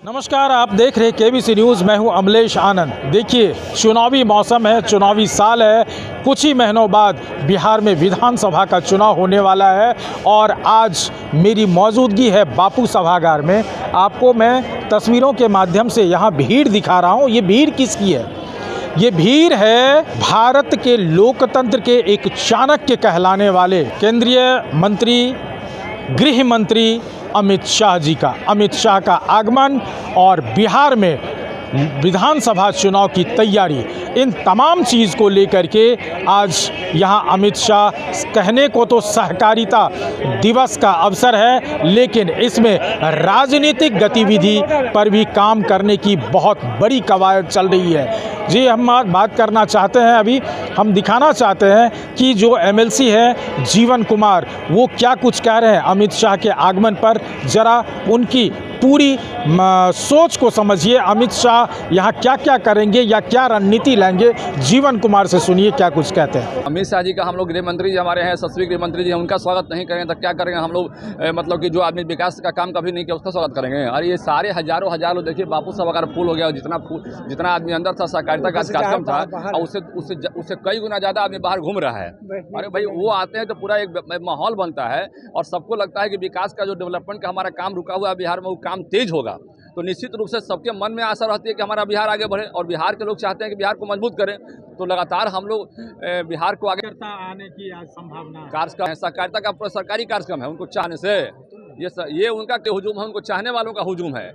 नमस्कार, आप देख रहे केबीसी न्यूज़। मैं हूं अमलेश आनंद। देखिए, चुनावी मौसम है, चुनावी साल है। कुछ ही महीनों बाद बिहार में विधानसभा का चुनाव होने वाला है और आज मेरी मौजूदगी है बापू सभागार में। आपको मैं तस्वीरों के माध्यम से यहां भीड़ दिखा रहा हूं। ये भीड़ किसकी है? ये भीड़ है भारत के लोकतंत्र के एक चाणक्य कहलाने वाले केंद्रीय मंत्री, गृह मंत्री अमित शाह जी का। अमित शाह का आगमन और बिहार में विधानसभा चुनाव की तैयारी, इन तमाम चीज़ को लेकर के आज यहाँ अमित शाह, कहने को तो सहकारिता दिवस का अवसर है, लेकिन इसमें राजनीतिक गतिविधि पर भी काम करने की बहुत बड़ी कवायद चल रही है। जी, हम बात करना चाहते हैं, अभी हम दिखाना चाहते हैं कि जो एमएलसी है जीवन कुमार, वो क्या कुछ कह रहे हैं अमित शाह के आगमन पर। ज़रा उनकी पूरी सोच को समझिए। अमित शाह यहाँ क्या क्या करेंगे या क्या रणनीति लेंगे, जीवन कुमार से सुनिए क्या कुछ कहते हैं। अमित शाह जी का, हम लोग गृह मंत्री जी हमारे हैं, यशस्वी गृह मंत्री जी हैं, उनका स्वागत नहीं करेंगे तो क्या करेंगे हम लोग? मतलब कि जो आदमी विकास का काम कभी नहीं किया उसका स्वागत करेंगे। और ये सारे हजारों लोग देखिए, बापू सभागार फूल हो गया। और जितना आदमी अंदर था, सहकारिता का कार्यक्रम था, और उससे कई गुना ज़्यादा आदमी बाहर घूम रहा है। अरे भाई, वो आते हैं तो पूरा एक माहौल बनता है और सबको लगता है कि विकास का जो डेवलपमेंट का हमारा काम रुका हुआ है बिहार में, वो काम तेज होगा। तो निश्चित रूप से सबके मन में आशा रहती है कि हमारा बिहार आगे बढ़े और बिहार के लोग चाहते हैं कि बिहार को मजबूत करें। तो लगातार हम लोग बिहार को आगे आने की आज संभावना कार्यक्रम है। सहकारिता का पूरा सरकारी कार्यक्रम है। उनको चाहने से ये उनका हुजूम है, उनको चाहने वालों का हुजूम है।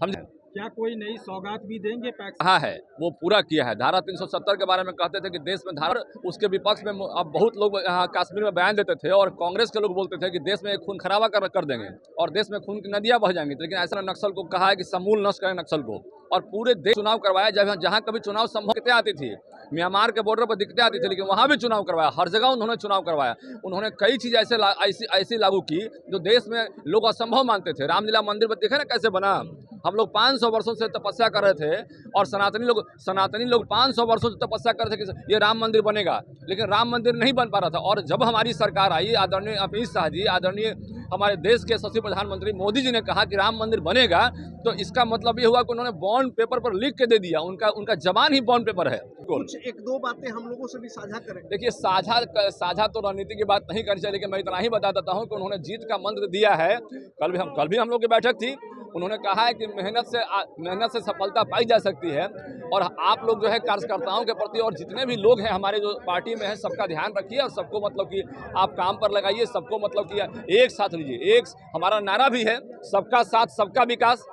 समझे? क्या कोई नई सौगात भी देंगे? हाँ है, वो पूरा किया है। धारा 370 के बारे में कहते थे कि देश में धारा, उसके विपक्ष में अब बहुत लोग यहाँ कश्मीर में बयान देते थे और कांग्रेस के लोग बोलते थे कि देश में खून खराबा कर देंगे और देश में खून की नदियाँ बह जाएंगी। लेकिन ऐसा नक्सल को कहा है कि समूल नष्ट करें नक्सल को, और पूरे देश चुनाव करवाया। जहाँ कभी चुनाव संभव दिक्कतें आती थी, म्यांमार के बॉर्डर पर दिक्कतें आती थी, लेकिन वहाँ भी चुनाव करवाया। हर जगह उन्होंने चुनाव करवाया। उन्होंने कई चीज़ ऐसी लागू की जो देश में लोग असंभव मानते थे। रामलीला मंदिर पर देखे ना कैसे बना। हम लोग 500 वर्षों से तपस्या कर रहे थे और सनातनी लोग 500 वर्षों से तपस्या कर रहे थे कि ये राम मंदिर बनेगा, लेकिन राम मंदिर नहीं बन पा रहा था। और जब हमारी सरकार आई, आदरणीय अमित शाह जी, आदरणीय हमारे देश के यशस्वी प्रधानमंत्री मोदी जी ने कहा कि राम मंदिर बनेगा, तो इसका मतलब ये हुआ कि उन्होंने बॉन्ड पेपर पर लिख के दे दिया। उनका जबान ही बॉन्ड पेपर है। कुछ एक दो बातें हम लोगों से भी साझा करें। देखिए, साझा तो रणनीति की बात नहीं करनी चाहिए, लेकिन मैं इतना ही बता देता हूँ कि उन्होंने जीत का मंत्र दिया है। कल भी हम लोग की बैठक थी। उन्होंने कहा है कि मेहनत से सफलता पाई जा सकती है। और आप लोग जो है कार्यकर्ताओं के प्रति और जितने भी लोग हैं हमारे जो पार्टी में हैं, सबका ध्यान रखिए और सबको मतलब कि आप काम पर लगाइए। सबको मतलब कि एक साथ लीजिए। एक हमारा नारा भी है, सबका साथ सबका विकास।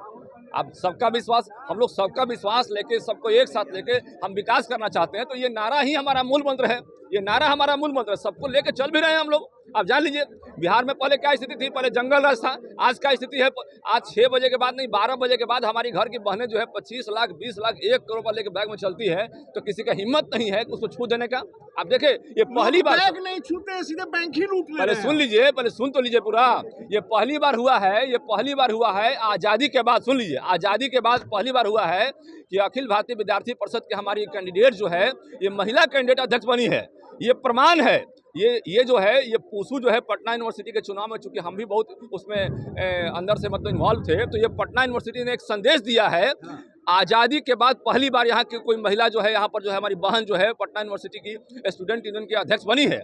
अब सबका विश्वास, हम लोग सबका विश्वास लेके, सबको एक साथ लेके हम विकास करना चाहते हैं। तो ये नारा ही हमारा मूल मंत्र है। ये नारा हमारा मूल मंत्र है। सबको लेके चल भी रहे हैं हम लोग। आप जान लीजिए, बिहार में पहले क्या स्थिति थी? पहले जंगल राज था। आज क्या स्थिति है? आज 6 बजे के बाद नहीं, 12 बजे के बाद हमारी घर की बहनें जो है 25 लाख, 20 लाख, 1 करोड़ पर लेके बैग में चलती है। तो किसी का हिम्मत नहीं है उसको छू देने का। आप देखे, ये पहली बार बैग नहीं छूते, सीधे बैंक ही लूट ले रहे हैं। पहले सुन लीजिए, पहले सुन तो लीजिए पूरा। ये पहली बार हुआ है, ये पहली बार हुआ है आज़ादी के बाद। सुन लीजिए, आज़ादी के बाद पहली बार हुआ है कि अखिल भारतीय विद्यार्थी परिषद के हमारी कैंडिडेट जो है, ये महिला कैंडिडेट अध्यक्ष बनी है। ये प्रमाण है। ये जो है, ये पूसू जो है पटना यूनिवर्सिटी के चुनाव में, चूंकि हम भी बहुत उसमें अंदर से मतलब इन्वॉल्व थे, तो ये पटना यूनिवर्सिटी ने एक संदेश दिया है। आज़ादी के बाद पहली बार यहाँ की कोई महिला जो है, यहाँ पर जो है हमारी बहन जो है पटना यूनिवर्सिटी की स्टूडेंट यूनियन की अध्यक्ष बनी है।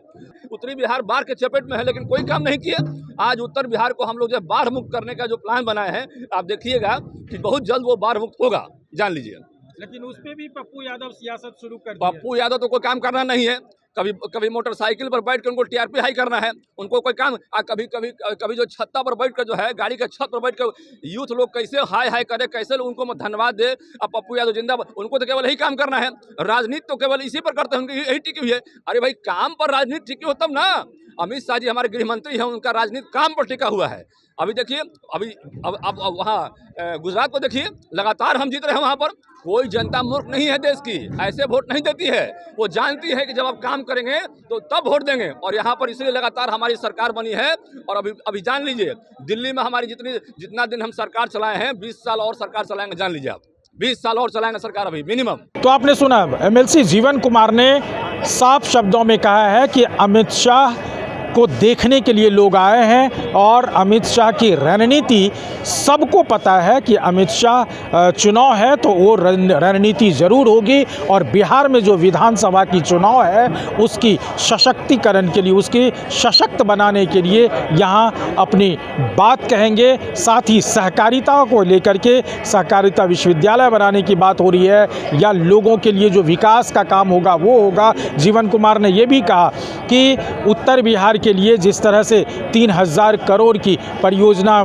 उत्तरी बिहार बाढ़ के चपेट में है, लेकिन कोई काम नहीं किए। आज उत्तर बिहार को हम लोग जो है बाढ़ मुक्त करने का जो प्लान बनाए हैं, आप देखिएगा कि बहुत जल्द वो बाढ़ मुक्त होगा, जान लीजिए। लेकिन उस पे भी पप्पू यादव सियासत शुरू कर दी। पप्पू यादव तो कोई काम करना नहीं है। कभी मोटरसाइकिल पर बैठ कर उनको टीआरपी हाई करना है, उनको कोई काम। कभी जो छत्ता पर बैठ कर जो है, गाड़ी के छत पर बैठ कर यूथ लोग कैसे हाई करे, कैसे लोग उनको धन्यवाद दे। अब पप्पू यादव जिंदाबाद, उनको तो केवल यही काम करना है। राजनीति तो केवल इसी पर करते हैं, उनकी यही टिकी हुई है। अरे भाई, काम पर राजनीति टिकी हो तब ना। अमित शाह जी हमारे गृह मंत्री हैं, उनका राजनीति काम पर टिका हुआ है। अभी देखिए, अब वहाँ गुजरात को देखिए, लगातार हम जीत रहे हैं वहाँ पर। कोई जनता मूर्ख नहीं है देश की, ऐसे वोट नहीं देती है। वो जानती है कि जब आप काम करेंगे तो तब वोट देंगे। और यहाँ पर इसलिए लगातार हमारी सरकार बनी है। और अभी जान लीजिए, दिल्ली में हमारी जितना दिन हम सरकार चलाए हैं, 20 साल और सरकार चलाएंगे। जान लीजिए आप, 20 साल और चलाएंगे सरकार अभी मिनिमम। तो आपने सुना, एमएलसी जीवन कुमार ने साफ शब्दों में कहा है कि अमित शाह को देखने के लिए लोग आए हैं और अमित शाह की रणनीति सबको पता है कि अमित शाह चुनाव है तो वो रणनीति ज़रूर होगी और बिहार में जो विधानसभा की चुनाव है उसकी सशक्तिकरण के लिए, उसकी सशक्त बनाने के लिए यहाँ अपनी बात कहेंगे। साथ ही सहकारिता को लेकर के सहकारिता विश्वविद्यालय बनाने की बात हो रही है या लोगों के लिए जो विकास का काम होगा वो होगा। जीवन कुमार ने ये भी कहा कि उत्तर बिहार के लिए जिस तरह से 3000 करोड़ की परियोजना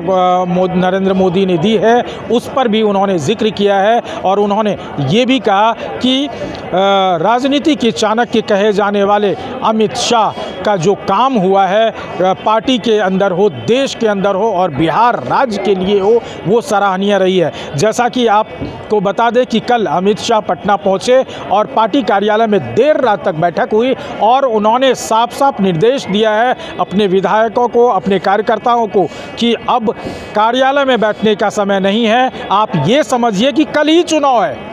नरेंद्र मोदी ने दी है उस पर भी उन्होंने जिक्र किया है और उन्होंने ये भी कहा कि राजनीति के चाणक्य कहे जाने वाले अमित शाह का जो काम हुआ है पार्टी के अंदर हो, देश के अंदर हो और बिहार राज्य के लिए हो, वो सराहनीय रही है। जैसा कि आपको बता दें कि कल अमित शाह पटना पहुंचे और पार्टी कार्यालय में देर रात तक बैठक हुई और उन्होंने साफ साफ निर्देश दिया है अपने विधायकों को, अपने कार्यकर्ताओं को कि अब कार्यालय में बैठने का समय नहीं है। आप ये समझिए कि कल ही चुनाव है।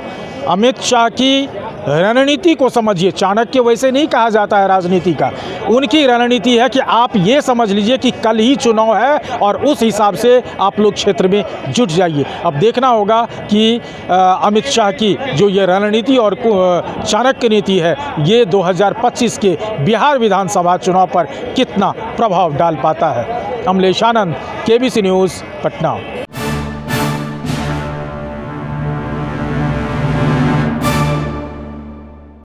अमित शाह की रणनीति को समझिए। चाणक्य वैसे नहीं कहा जाता है राजनीति का, उनकी रणनीति है कि आप ये समझ लीजिए कि कल ही चुनाव है और उस हिसाब से आप लोग क्षेत्र में जुट जाइए। अब देखना होगा कि अमित शाह की जो ये रणनीति और चाणक्य नीति है ये 2025 के बिहार विधानसभा चुनाव पर कितना प्रभाव डाल पाता है। अमलेश आनंद, केबीसी न्यूज़, पटना।